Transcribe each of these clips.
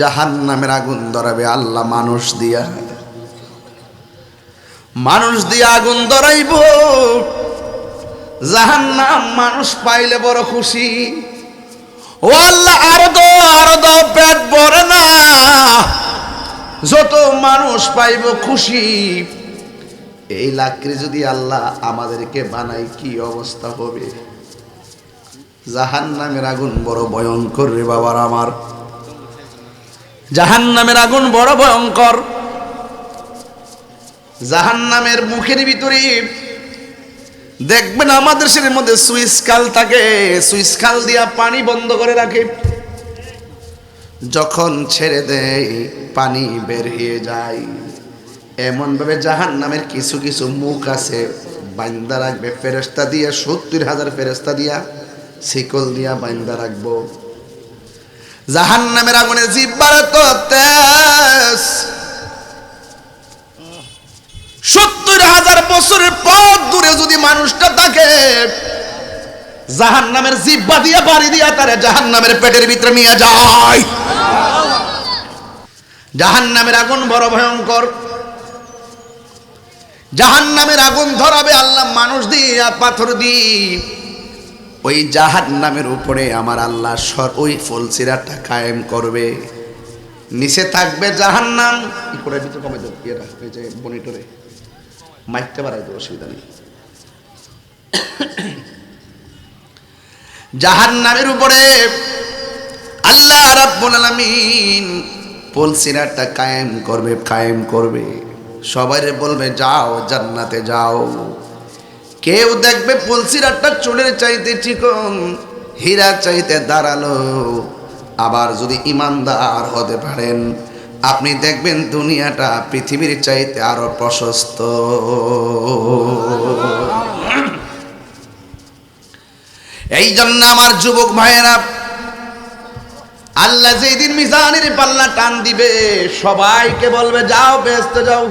জাহান্নামের আগুন ধরাবে আল্লাহ মানুষ দিয়া আগুন ধরাইব। জাহান্নাম মানুষ পাইলে বড় খুশি। ও আল্লাহ আরো দাও পেট ভরে না, যত মানুষ পাইব খুশি। এই লাকড়ি যদি আল্লাহ আমাদেরকে বানাই কি অবস্থা হবে। জাহান্নামের আগুন বড় ভয়ঙ্কর রে বাবার আমার, জাহান্নামের আগুন বড় ভয়ঙ্কর। জাহান্নামের মুখের ভিতরে দেখবেন আমাদের শরীরের মধ্যে সুইচ খাল থাকে, সুইচ খাল দিয়া পানি বন্ধ করে রাখে। যখন ছেড়ে দেয় পানি বের হয়ে যায়। এমন ভাবে জাহান্নামের কিছু কিছু মুখ আছে বাইন্দা রাখবে ফেরেশতা দিয়া, 70,000 ফেরেশতা দিয়া শিকল দিয়া বাইন্দা রাখবো। জাহান্নামের আগুনে জিহ্বার তো তেজ, 70,000 বছরের পথ দূরে যদি মানুষটা থাকে, জাহান্নামের জিহ্বা দিয়া বাড়ি দিয়া তারে জাহান্নামের পেটের ভিতরে নিয়ে যায়। জাহান্নামের আগুন বড় ভয়ঙ্কর। জাহান্নামের আগুন ধরাবে আল্লাহ মানুষ দিয়া পাথর দিয়ে। ওই জাহান্নামের উপরে আমার আল্লাহ ওই ফুলসিরাতটা কায়েম করবে। নিচে থাকবে জাহান্নাম। কি করে ভিতরে কমে দেব, এটা এই যে মনিটরে মাইকটা বাড়াই দেব, অসুবিধা নেই। জাহান্নামের উপরে আল্লাহ রাব্বুল আলামিন ফুলসিরাতটা কায়েম করবে। সবাই বলবে যাও জান্নাতে যাও। কেউ দেখবে ফুলসিরাতটা চুলের চাইতে চিকন, হীরা চাইতে দাঁড়ালো। আবার যদি ইমানদার হতে পারেন, আপনি দেখবেন দুনিয়াটা পৃথিবীর চাইতে আরো প্রশস্ত। এই জন্য আমার যুবক ভাইয়েরা, আল্লাহ যেদিন মিজানের পাল্লা টান দিবে, সবাইকে বলবে যাও বেহেশতে যাও।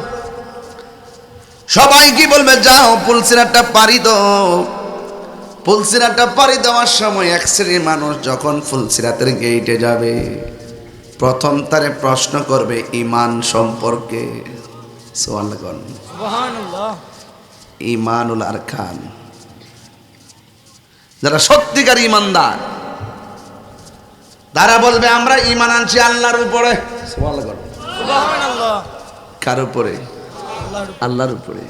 সবাইকে বলবে যাও ফুলসিরাতটা পাড়ি দাও। ফুলসিরাতটা পাড়ি দেওয়ার সময় এক শ্রেণীর মানুষ যখন ফুলসিরাতের গেইটে যাবে, প্রথম তারে প্রশ্ন করবে ঈমান সম্পর্কে। সুবহানাল্লাহ। ঈমানুল আরকান, যারা সত্যিকার ঈমানদার তারা বলবে আমরা ঈমান আনছি আল্লাহর উপরে। সুবহানাল্লাহ। কার উপরে? আল্লাহর উপরে।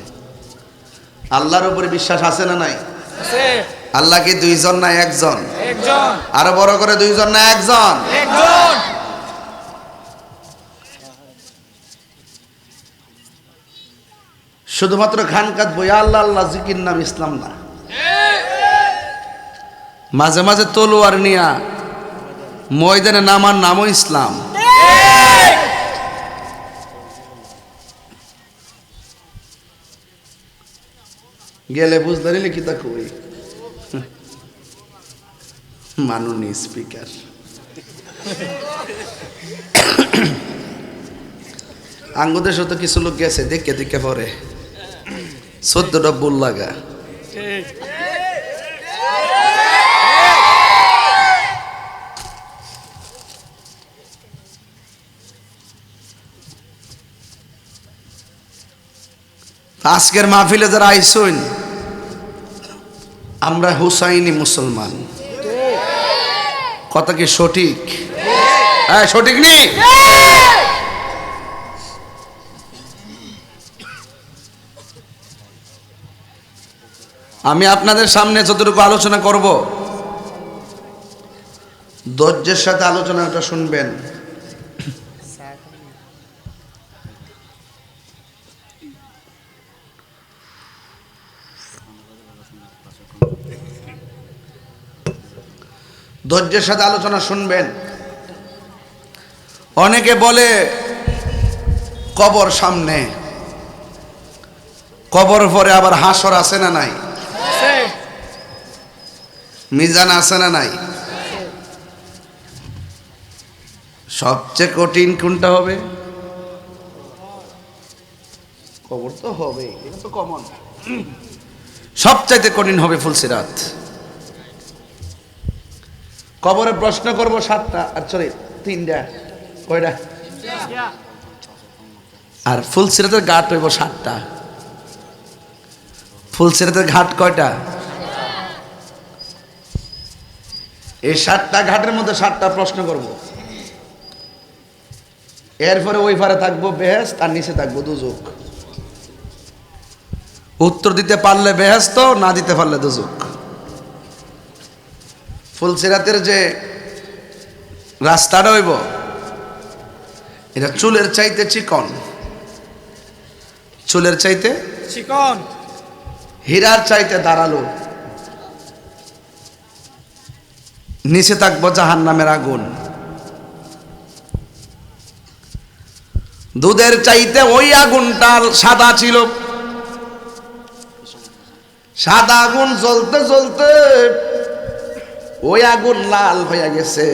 আল্লাহর উপরে বিশ্বাস আছে না নাই? আছে। আল্লাহ কি দুইজন না একজন? একজন। আরো বড় করে দুইজন না একজন? একজন। শুধুমাত্র খানকাত বই আল্লাহ আল্লাহ জিকির নাম ইসলাম না। মাঝে মাঝে তলোয়ার নিয়া ময়দানে নামার নামও ইসলাম। গেলে বুঝতে নিলে কি তা কই মাননীয় স্পিকার। আঙ্গুদের সাথে কিছু লোক গেছে দেখে দেখে পরে 14টা বুল লাগা। আজকের মাহফিলে যারা আইসুন, আমরা হুসাইনি মুসলমান। কথা কি সঠিক? হ্যাঁ সঠিক নি? আমি আপনাদের সামনে যতটুকু আলোচনা করব, ধৈর্যের সাথে আলোচনাটা শুনবেন। ধৈর্যের সাথে আলোচনা শুনবেন। অনেকে বলে কবর সামনে, কবর পরে আবার হাসর আছে না নাই? মিজান আছে না নাই? সবচেয়ে কঠিন কোনটা হবে? কবর তো হবে, এটা তো কমন। সবচাইতে কঠিন হবে ফুলসিরাত। কবরে প্রশ্ন করব 7টা, আর সরি 3টা, কয়টা? আর ফুলসিরাতের ঘাট হইব 7টা। ফুলসিরাতের ঘাট কয়টা? এই 7টা ঘাটের মধ্যে 7টা প্রশ্ন করব। এরপরে ওই পারে থাকবো বেহেশত আর নিচে থাকবো দুজক। উত্তর দিতে পারলে বেহেশত, না দিতে পারলে দুজক। ফুলসিরাতের যে রাস্তাটা হইব এটা চুলের চাইতে চিকন, চুলের চাইতে চিকন, হীরার চাইতে ধারালো। নিচে থাকবো জাহান্নামের আগুন। দুধের চাইতে ওই আগুনটা সাদা ছিল। সাদা আগুন জ্বলতে জ্বলতে ওই আগুন লাল হয়ে গেছে,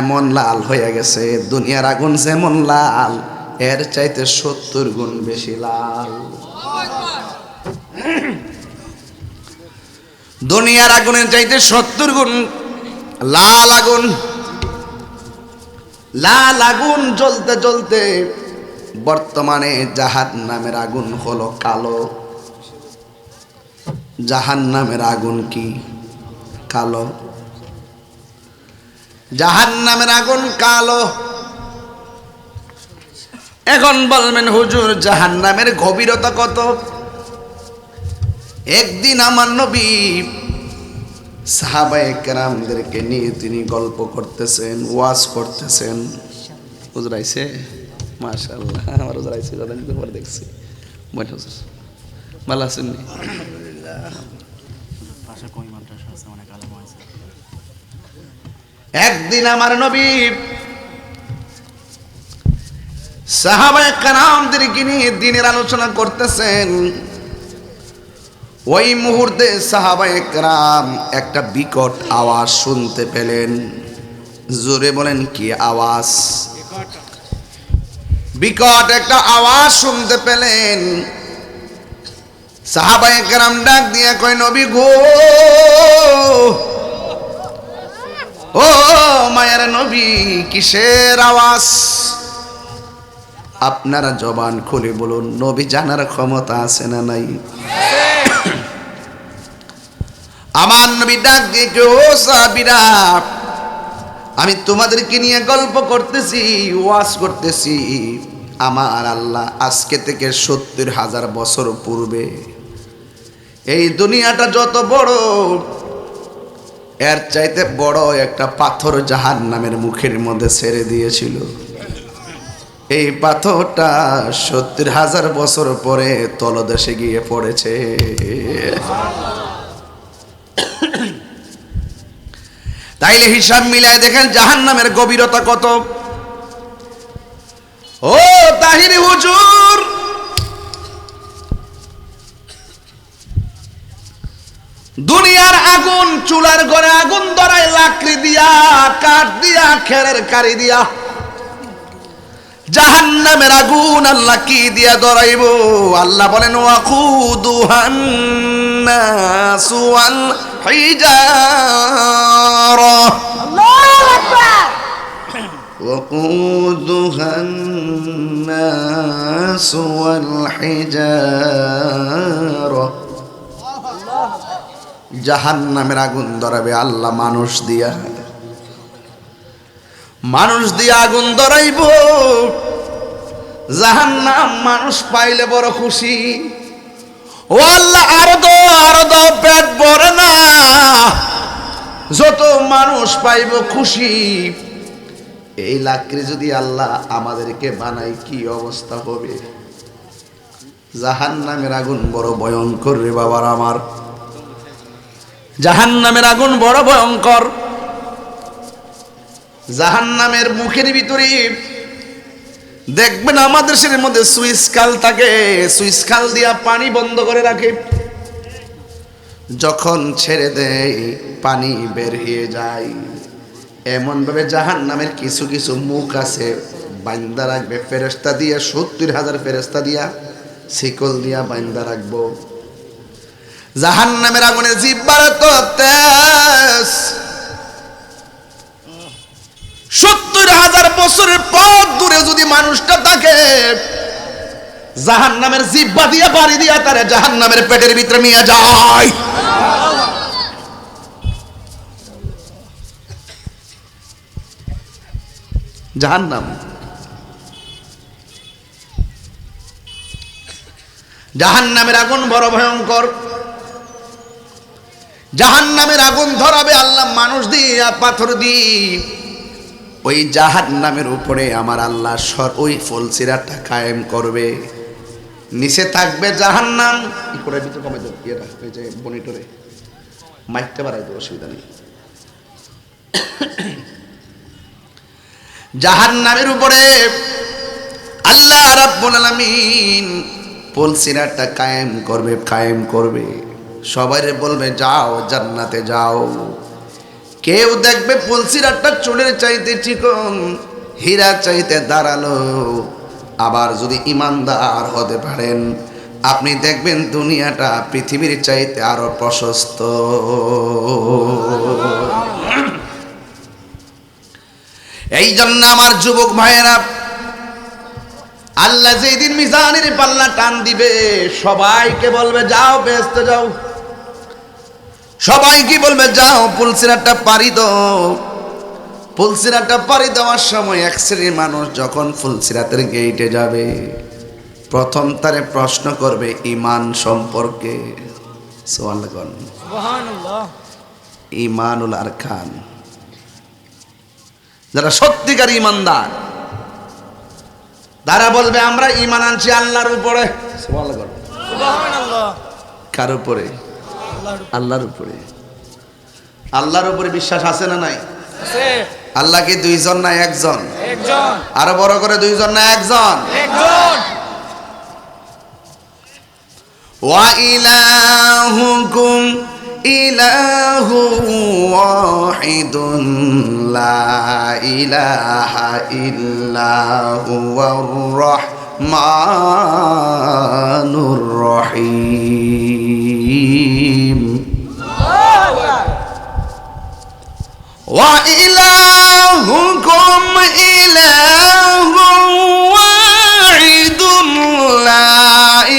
এমন লাল হয়ে গেছে দুনিয়ার আগুন যেমন লাল এর চাইতে 70 গুণ বেশি লাল। দুনিয়ার আগুনের চাইতে 70 গুণ লাল আগুন। লাল আগুন জ্বলতে জ্বলতে বর্তমানে জাহান্নামের আগুন হলো কালো। জাহান্নামের আগুন কি? কালো। জাহান্নামের আগুন কালো। এখন বলবেন হুজুর জাহান্নামের গভীরতা কত? একদিন আমার নবী সাহাবায়ে কেরামদেরকে নিয়ে তিনি গল্প করতেছেন, ওয়াজ করতেছেন। হুজুর আইছে? মাশাআল্লাহ, আমার হুজুর আইছে, দাদান পরে দেখছি। বল হুজুর, ভালো আছেন? একদিন আমার নবী সাহাবায়ে কেরামদেরকে নিয়ে দ্বীনের আলোচনা করতেছেন। ওই মুহূর্তে সাহাবায়ে কেরাম একটা বিকট আওয়াজ শুনতে পেলেন। জোরে বলেন কি আওয়াজ? বিকট একটা আওয়াজ শুনতে পেলেন। সাহাবায়ে কেরাম ডাক দিয়া কয়, নবী গো, ও মায়ের নবী, কিসের আওয়াজ? আপনারা জবান খুলে বলুন, নবী জানার ক্ষমতা আছে না নাই? আমার নবী ডাক দিয়ে কে, ও সাহাবীরা, আমি তোমাদেরকে নিয়ে গল্প করতেছি, ওয়াজ করতেছি। আমার আল্লাহ আজকে থেকে 70,000 বছর পূর্বে এই দুনিয়াটা যত বড়, এর চাইতে বড় একটা পাথর জাহান্নামের মুখের মধ্যে ছেড়ে দিয়েছিল। এই পাথরটা 70,000 বছর পরে তলদেশে গিয়ে পড়েছে। তাইলে হিসাব মিলায় দেখেন জাহান্নামের গভীরতা কত। ও তাহিরি হুজুর, দুনিয়ার আগুন, চুলার ঘরে আগুন ধরায় লাকড়ি দিয়া, কাঠ দিয়া, খেরের কারি দিয়া। জাহান্নামের আগুন আল্লাহ কি দিয়া ধরাইব? আল্লাহ বলেন, ওয়াকুদুহান নাসু ওয়াল হিজারা। আল্লাহু আকবার। ওয়াকুদুহান নাসু ওয়াল হিজারা। জাহান্নামের আগুন ধরাবে আল্লাহ মানুষ দিয়া। মানুষ দিয়ে আগুন ধরাইব। জাহান্নাম মানুষ পাইলে বড় খুশি। ও আল্লাহ, আরো দাও, পেট ভরে না। যত মানুষ পাইব খুশি। এই লাকড়ি যদি আল্লাহ আমাদেরকে বানাই কি অবস্থা হবে? জাহান্নামের আগুন বড় ভয়ঙ্কর রে বাবার আমার। জাহান্নামের আগুন বড় ভয়ঙ্কর। জাহান্নামের মুখের ভিতরে দেখবেন আমাদের দেশের মধ্যে সুইচ খাল থাকে, সুইচ খাল দিয়া পানি বন্ধ করে রাখে। যখন ছেড়ে দেয় পানি বের হয়ে যায়। এমন ভাবে জাহান্নামের কিছু কিছু মুখ আছে, বাইন্দা রাখবে ফেরেশতা দিয়া, 70,000 ফেরেশতা দিয়া, শিকল দিয়া বাইন্দা রাখবো। জাহান্নামের আগুনে জিহ্বার তো তেজ, 70,000 বছরের পথ দূরে যদি মানুষটা থাকে, জাহান্নামের জিহ্বা দিয়ে বাড়ি দিয়া তারে জাহান্নামের পেটের ভিতরে নিয়ে যায়। জাহান্নাম, জাহান্নামের আগুন বড় ভয়ঙ্কর। জাহান্নামের আগুন ধরাবে আল্লাহ মানুষ দিয়ে আর পাথর দিয়ে। ওই জাহান্নামের উপরে আমার আল্লাহ ওই ফুলসিরাতটা কায়েম করবে। নিচে থাকবে জাহান্নাম। করে ভিতরে কমে দেবো, ওই যে মনিটরে মাইকটা বাড়াই দেবো, অসুবিধা নেই। জাহান্নামের উপরে আল্লাহ রাব্বুল আলামিন ফুলসিরাতটা কায়েম করবে। সবাই বলবে যাও জান্নাতে যাও। কেউ দেখবে ফুলসিরাতটা চুলের চাইতে চিকন, হীরা চাইতে দাঁড়ালো। আবার যদি ইমানদার হতে পারেন, আপনি দেখবেন দুনিয়াটা পৃথিবীর চাইতে আরো প্রশস্ত। এই জন্য আমার যুবক ভাইয়েরা, আল্লাহ যেদিন মিজানের পাল্লা টান দিবে, সবাইকে বলবে যাও বেহেশতে যাও। সবাইকে বলবে যাও ফুলসিরাতটা পাড়ি দাও। ফুলসিরাতটা পাড়ি দেওয়ার সময় এক শ্রেণীর মানুষ যখন ফুলসিরাতের গেইটে যাবে, প্রথম তারে প্রশ্ন করবে ঈমান সম্পর্কে। সুবহানাল্লাহ। ঈমানুল আরকান, যারা সত্যিকার ঈমানদার তারা বলবে আমরা ঈমান আনছি আল্লাহর উপরে। সুবহানাল্লাহ। কার উপরে? আল্লাহর উপরে। আল্লাহর উপরে বিশ্বাস আছে না নাই? আছে। আল্লাহ কি দুইজন না একজন? একজন। আরো বড় করে দুইজন না একজন? একজন। ওয়া ইলাহুকুম ইলাহু ওয়াহিদুন লা ইলাহা ইল্লা হুয়ার রাহমানুর রহিম। ওয়া ইলাহুকুম ইলাহু ওয়াহিদুন লা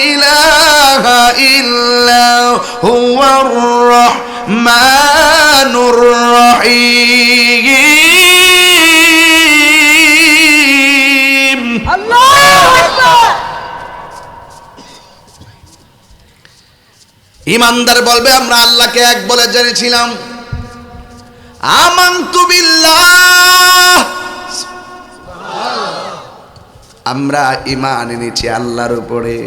ইলাহা ইল্লা হুয়ার রাহমানুর রহিম। আল্লাহু আকবার। ঈমানদার বলবে আমরা আল্লাহকে এক বলে জেনেছিলাম। আমানতু বিল্লাহ, আমরা ঈমান এনেছি আল্লাহর উপরে।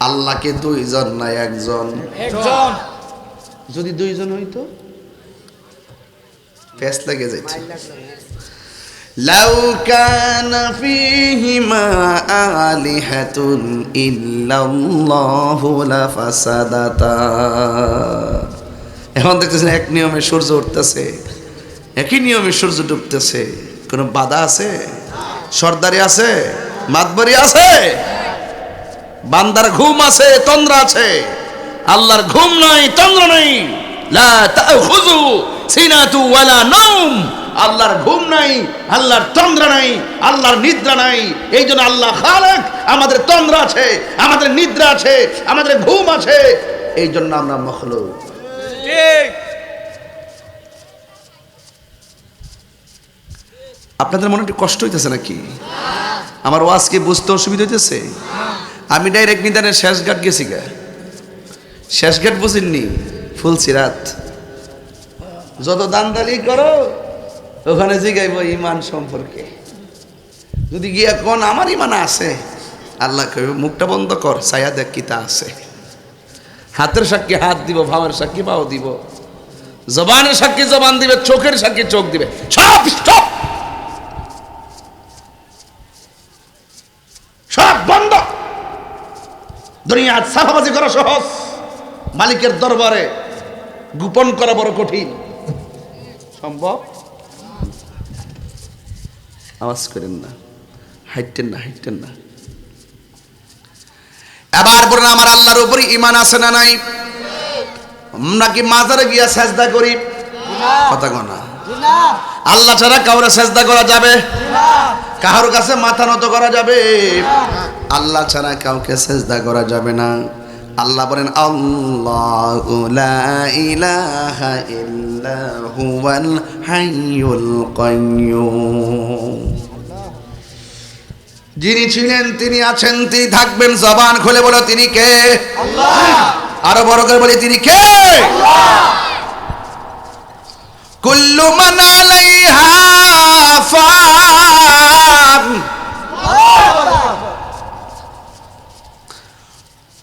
আল্লাহকে দুইজন না একজন? একজন। যদি দুইজন হইতো ফেস লেগে যাইত। লাউ কানা ফীহিমা আলিহাতুন ইল্লাল্লাহু লাফাসাদাতা। এখন দেখতেছেন এক নিয়মে সূর্য উঠতেছে, একই নিয়মে সূর্য ডুবতেছে। কোনো বাধা আছে? সর্দারি আছে? মাতবরি আছে? বান্দার ঘুম আছে, তন্দ্রা আছে। আল্লাহর ঘুম নাই, তন্দ্রা নাই। লা তাখুযু সিনাতু ওয়ালা নাওম। আল্লাহর ঘুম নাই, আল্লাহর তন্দ্রা নাই, আল্লাহর নিদ্রা নাই। এই জন্য আল্লাহ খালেক, আমাদের তন্দ্রা আছে, আমাদের নিদ্রা আছে, আমাদের ঘুম আছে। এই জন্য আমরা মখলুক। ঠিক। আপনাদের মনে একটু কষ্ট হইতেছে নাকি? আমার ওয়াজকে বুঝতে অসুবিধা হইতেছে? আমি ডাইরেক্ট নিদানের শেষ ঘাট গেছি গা। শেষ ঘাট বুঝেননি? ফুলসিরাত। যত দান্দালি করো ওখানে জিগাইব ঈমান সম্পর্কে। যদি গিয়া কোন আমার ঈমান আছে, আল্লাহ কইব মুখটা বন্ধ কর, ছায়া দেখ কিতা আছে। হাতের সাক্ষী হাত দিব, ভাবের সাক্ষী পাও দিব, জবানের সাক্ষী জবান দিবে, চোখের সাক্ষী চোখ দিবে। সব স্টপ, সব বন্ধ। দুনিয়া সাফাবাজি করা সহজ, মালিকের দরবারে গোপন করা বড় কঠিন। সম্ভব? আওয়াজ করেন না, হাইটেন না, হাইটেন না। এবার বলেন আমার আল্লাহর উপরে ঈমান আছে না নাই? আমরা কি মাজারে গিয়া সেজদা করি? কথা কনা। আল্লাহ ছাড়া কাউরে সেজদা করা যাবে? কারোর কাছে মাথা নত করা যাবে? আল্লাহ ছাড়া কাউকে সেজদা করা যাবে না। আল্লাহ বলেন আল্লাহু লা ইলাহা ইল্লা হুয়াল হাইয়ুল কাইয়্যুম। যিনি ছিলেন, তিনি আছেন, তিনি থাকবেন। জবান খুলে বলো তিনি কে? আল্লাহ। আরো বড় করে বলি তিনি কে? আল্লাহ। কুল্লু মান আলাইহা ফান।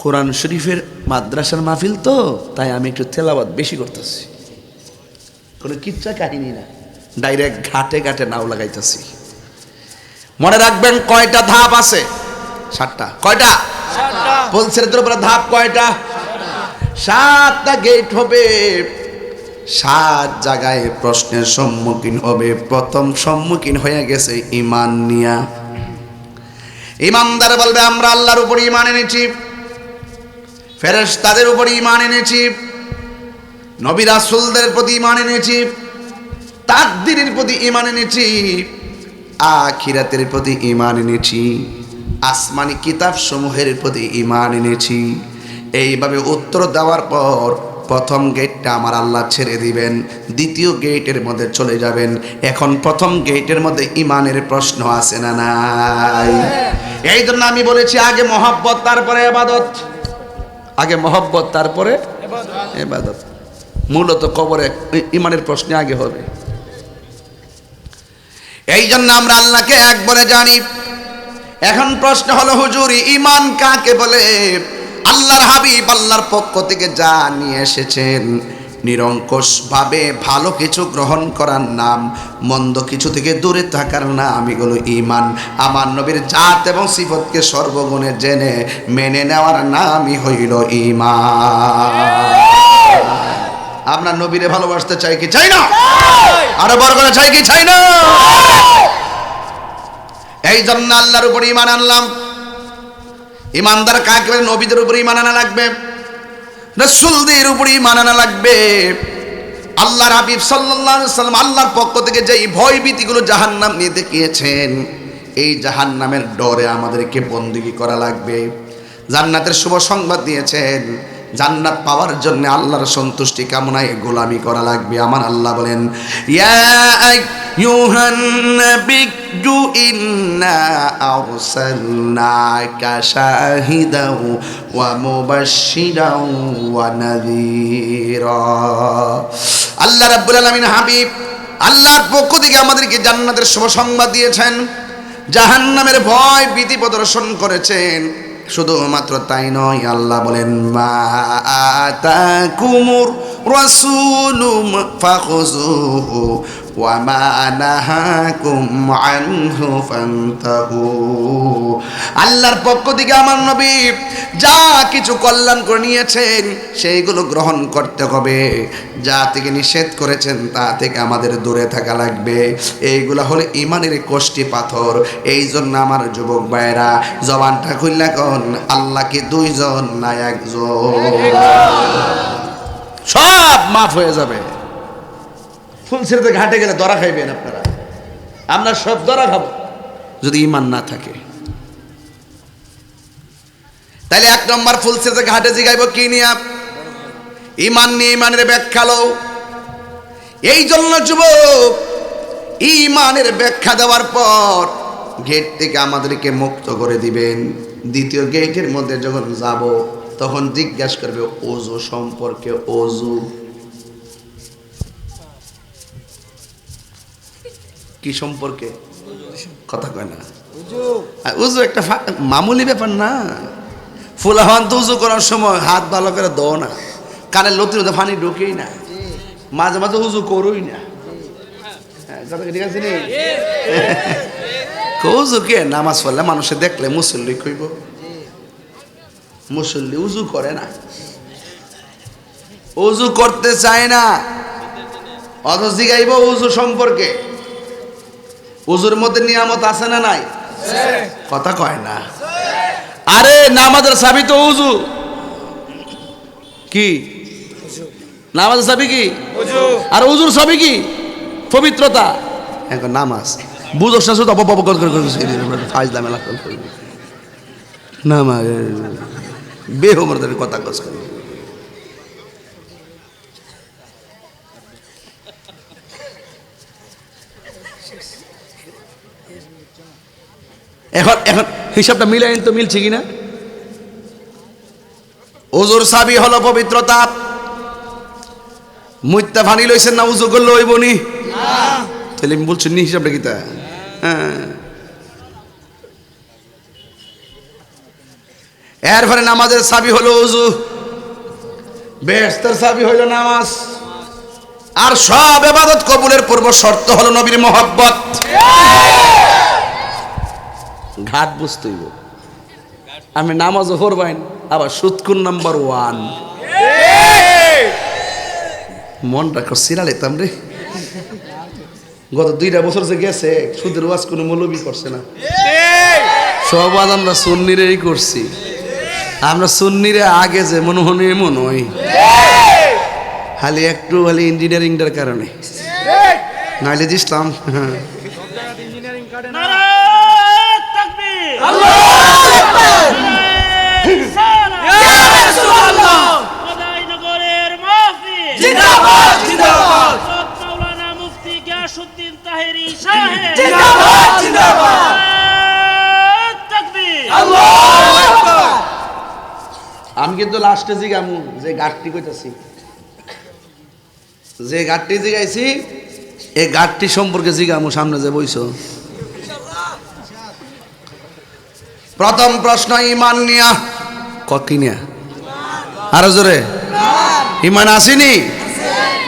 কোরআন শরীফের মাদ্রাসার মাহফিল তো, তাই আমি একটু তেলাওয়াত বেশি করতেছি। কোনো কিচ্ছা কাহিনী না, ডাইরেক্ট ঘাটে ঘাটে নাও লাগাইতেছি। মনে রাখবেন কয়টা ধাপ আছে? 7টা। কয়টা? 7টা। পুলসিরাতের উপরে ধাপ কয়টা? 7টা গেট হবে। 7 জায়গায় প্রশ্নের সম্মুখীন হবে। প্রথম সম্মুখীন হয়ে গেছে ঈমান নিয়া। ঈমানদার বলবে আমরা আল্লাহর উপর ঈমান এনেছি, ফেরেশতাদের উপর ঈমান এনেছি, নবী রাসূলদের প্রতি ঈমান এনেছি, তাকদীরের প্রতি ঈমান এনেছি, আখিরাতের প্রতি ঈমান এনেছি, আসমানি কিতাব সমূহের প্রতি ঈমান এনেছি। এইভাবে উত্তর দেওয়ার পর প্রথম গেটটা আমার আল্লাহ ছেড়ে দিবেন, দ্বিতীয় গেটের মধ্যে চলে যাবেন। এখন প্রথম গেটের মধ্যে ঈমানের প্রশ্ন আছে না নাই? এই জন্য আমি বলেছি আগে মহব্বত তারপরে ইবাদত। আগে মহব্বত তারপরে ইবাদত। মূলত কবরে ঈমানের প্রশ্ন আগে হবে। এই জন্য আমরা আল্লাহকে এক বলে জানি। এখন প্রশ্ন হলো হুজুর ঈমান কাকে বলে? আল্লাহর হাবিব আল্লাহর পক্ষ থেকে যা নিয়ে এসেছেন নিরঙ্কুশভাবে ভালো কিছু গ্রহণ করার নাম, মন্দ কিছু থেকে দূরে থাকার নাম এগুলো ঈমান। আমার নবীর জাত এবং সিফতকে সর্বগুণে জেনে মেনে নেওয়ার নামই হইল ঈমান। আমরা নবীরে ভালোবাসতে চাই কি চাই না? আরো বড় করে চাই কি চাই না? এই জন্য আল্লাহর উপর ঈমান আনলাম। ঈমানদার কাকে বলে? নবীদের উপর ঈমান আনা লাগবে, রাসূলদের উপর ঈমান আনা লাগবে। আল্লাহর হাবিব সাল্লাল্লাহু আলাইহি ওয়াসাল্লাম আল্লাহর পক্ষ থেকে যেই ভয় ভীতিগুলো জাহান্নাম নিয়ে দেখিয়েছেন, এই জাহান্নামের ডরে আমাদেরকে বন্দেগী করা লাগবে। জান্নাতের শুভ সংবাদ দিয়েছেন, জান্নাত পাওয়ার জন্য আল্লাহর সন্তুষ্টি কামনায় গোলামি করা লাগবে। আমার আল্লাহ বলেন ইয়া আইয়ুহান নাবিয়্যু ইন্না আরসালনাকা শাহিদাও ওয়া মুবাশশিরাও ওয়া নাযীরা। আল্লাহ রাব্বুল আলামিন হাবিব আল্লাহর পক্ষ থেকে আমাদেরকে জান্নাতের শুভ সংবাদ দিয়েছেন, জাহান্নামের ভয় ভীতি প্রদর্শন করেছেন। শুধুমাত্র তাই নয়, আল্লাহ বলেন মা আতাকুমুর রাসূলু ফাখুযুহু ওয়া মা নাহাকুম আনহু ফান্তাহু। আল্লাহর পক্ষ থেকে আমার নবী যা কিছু কল্যাণ করে নিয়েছেন সেইগুলো গ্রহণ করতে হবে, যা থেকে নিষেধ করেছেন তা থেকে আমাদের দূরে থাকা লাগবে। এইগুলা হলো ঈমানের কষ্টি পাথর। এই জন্য আমার যুবক ভাইরা জবানটা খুললা কোন আল্লাহকে 2 জন না 1 জন, সব মাফ হয়ে যাবে। ফুলসিরাতে ঘাটে গেলে দরা খাইবেন আপনারা, আমরা সব দরা খাবো যদি ঈমান না থাকে। তাইলে 1 নম্বর ফুলসিরাতে ঘাটে জিগাইব কি নিয়া? ঈমান নিয়ে, ঈমানের ব্যাখ্যা লও। এই জন্য যুবক ঈমানের ব্যাখ্যা দেওয়ার পর গেট থেকে আমাদেরকে মুক্ত করে দিবেন। দ্বিতীয় গেটের মধ্যে যখন যাব তখন জিজ্ঞাসা করবে ওযু সম্পর্কে। ওযু কি সম্পর্কে? কথা কয় না। ওযু একটা মামুলি ব্যাপার না। ফুলাহান তো উজু করার সময় হাত ভালো করে দাও না, কানের লতির মধ্যে পানি ঢুকেই না, মাঝে মাঝে উজু করোই না। ঠিক আছে নি? উজু কে? নামাজ পড়লে মানুষে দেখলে মুসল্লি কইব, মুসল্লি উজু করে না, উজু করতে চায় না, অথচ জিগাইব উজু সম্পর্কে। উজুর মধ্যে নিয়ামত আছে না নাই? কথা কয় না। আরে নামাজের চাবি তো উজু। কি নামাজের চাবি? কি? আর উজুর চাবি কি? পবিত্রতা। এখন নামাজ বুঝোস না শুধু অপপ করে ফাজলা মেলা নামাজ বেহমরদের কথা কস করে এখন এখন হিসাবটা মিলাই তো মিলছে কিনা ওজুর চাবি হলো পবিত্রতা মুইত্তা ফানি লইছেন না উজু করলে হইব নি তাহলে আমি বলছি নি হিসাবটা কিতা এরপরে নামাজের চাবি হলো উজু বেহেশতের চাবি হইল নামাজ আর সব ইবাদত কবুলের পূর্ব শর্ত হলো নবীর মহব্বত ঘাট বুঝতে হইব আমি নামাজও পড়বাইন আবার সুৎকুন নাম্বার 1 মনটা সিরা লেতাম রে গত 2টা বছর যে গেছে সুদের ওয়াজ কোনো মৌলবি করছে না সব আজ আমরা সুন্নিরেই করছি আমরা সুন্নিরে আগে যে মনে হনে এমন হয় খালি একটু খালি ইঞ্জিনিয়ারিংটার কারণে নাইলে ইসলাম আমি কিন্তু লাস্টে জিগামু যে গাঠটি কইতাছি যে গাঠটি জিগাইছি এই গাঠটি সম্পর্কে জিগামু সামনে যে বইছো প্রথম প্রশ্ন ঈমান নিয়া কি নিয়া আরো জোরে ঈমান আসেনি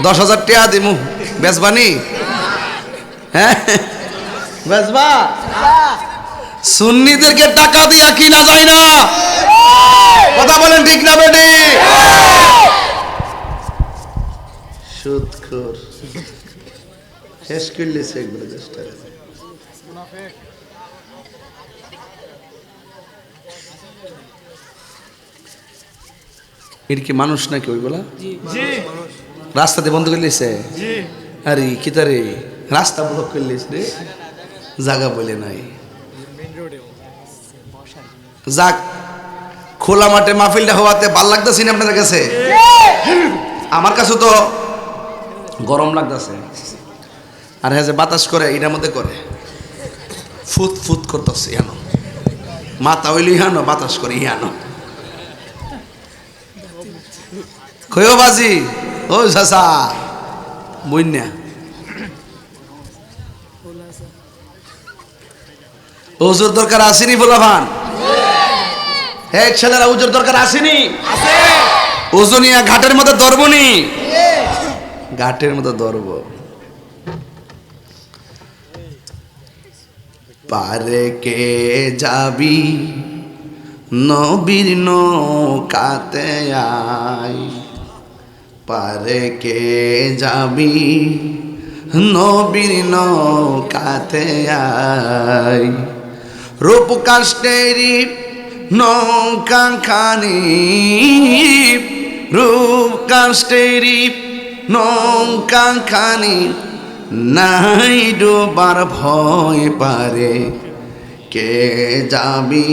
10,000 টাকা দিমু বেচবানি হ্যাঁ বেচবা সুন্নিদেরকে টাকা দিয়া কিনা যায় না কথা বলেন ঠিক না বেটি সুদখোর শেষ করলেছে একবার চেষ্টা এর কি মানুষ নাকি ওইগুলা রাস্তাতে বন্ধ করে লিছে আরে কি তারে রাস্তা ব্লক করে লিছে রে জায়গা বলে নাই যাক খোলা মাঠে মাহফিলটা হওয়াতে ভাল লাগতেছে না আপনাদের কাছে আমার কাছে তো গরম লাগতেছে আর হ্যাঁ যে বাতাস করে এটার মধ্যে করে ফুত ফুত করতেছে ইহানো মাথা হইলে ইহানো বাতাস করে ইহানো কয়ো বাজি ও চাচা বইনা ওজোর দরকার আসেনি বলাভান হে ছেলেরা ওজোর দরকার আসেনি ওজনিয়া ঘাটের মধ্যে ধরবনি ঘাটের মধ্যে ধরব পারে কে যাবি নবীর নৌকাতে আয় পারে কে যাবি নবীর নৌকাতে আয় রূপ কাষ্টেরি নৌকা খানি রূপ কাষ্টেরি নৌকা খানি নাই ডোবার ভয় পারে কে যাবি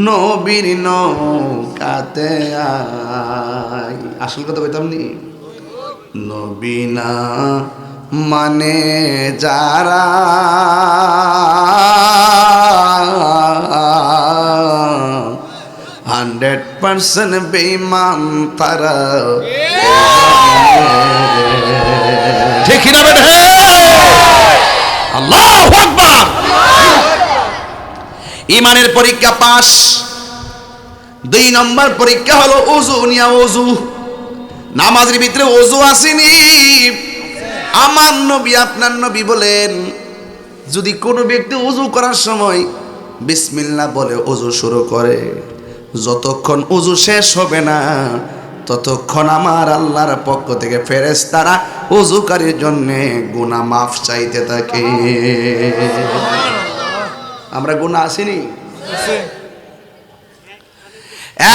নবীর নৌকাতে আয় আসল কথা কইতাম নি নবী না মানে যারা 100% বেঈমান তারা ঠিক না বেটা আল্লাহু আকবার ঈমানের পরীক্ষা পাস 2 নম্বর পরীক্ষা হলো ওযু নিয়া ওযু নামাজের ভিতরে ওযু আসেনি আমার নবী আপনার নবী বলেন যদি কোনো ব্যক্তি ওযু করার সময় বিসমিল্লাহ বলে ওযু শুরু করে যতক্ষণ ওযু শেষ হবে না ততক্ষণ আমার আল্লাহর পক্ষ থেকে ফেরেশতারা ওযুকারীর জন্য গুনাহ মাফ চাইতে থাকে আমরা গুনাহ আসেনি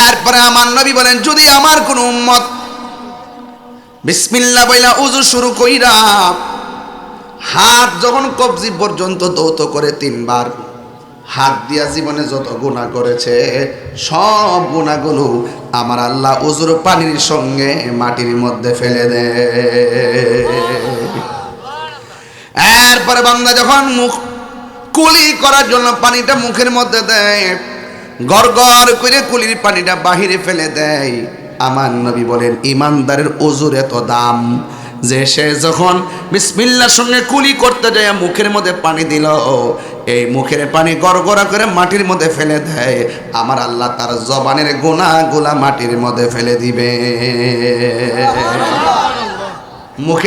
এরপরে আমার নবী বলেন যদি আমার কোন উম্মত বিসমিল্লাহ বইলা ওযু শুরু কইরা হাত যখন কবজি পর্যন্ত দৌত করে 3 বার, হাত দিয়া জীবনে যত গুনাহ করেছে সব গুনাহগুলো আমার আল্লাহ উজুর পানির সঙ্গে মাটির মধ্যে ফেলে দেয়। এরপরে বান্দা যখন মুখ কুলি করার জন্য পানিটা মুখের মধ্যে দেয়, গড়গড় করে কুলির পানিটা বাহিরে ফেলে দেয়। আমার নবী বলেন ইমানদারের ওযুর এত দাম যে সে যখন বিসমিল্লাহর সঙ্গে কুলি করতে যায় মুখের মধ্যে পানি দিল, এই মুখের পানি গড়গড়া করে মাটির মধ্যে ফেলে দেয়, আমার আল্লাহ তার জবানের গুনাহগুলা মাটির মধ্যে ফেলে দিবে। মুখে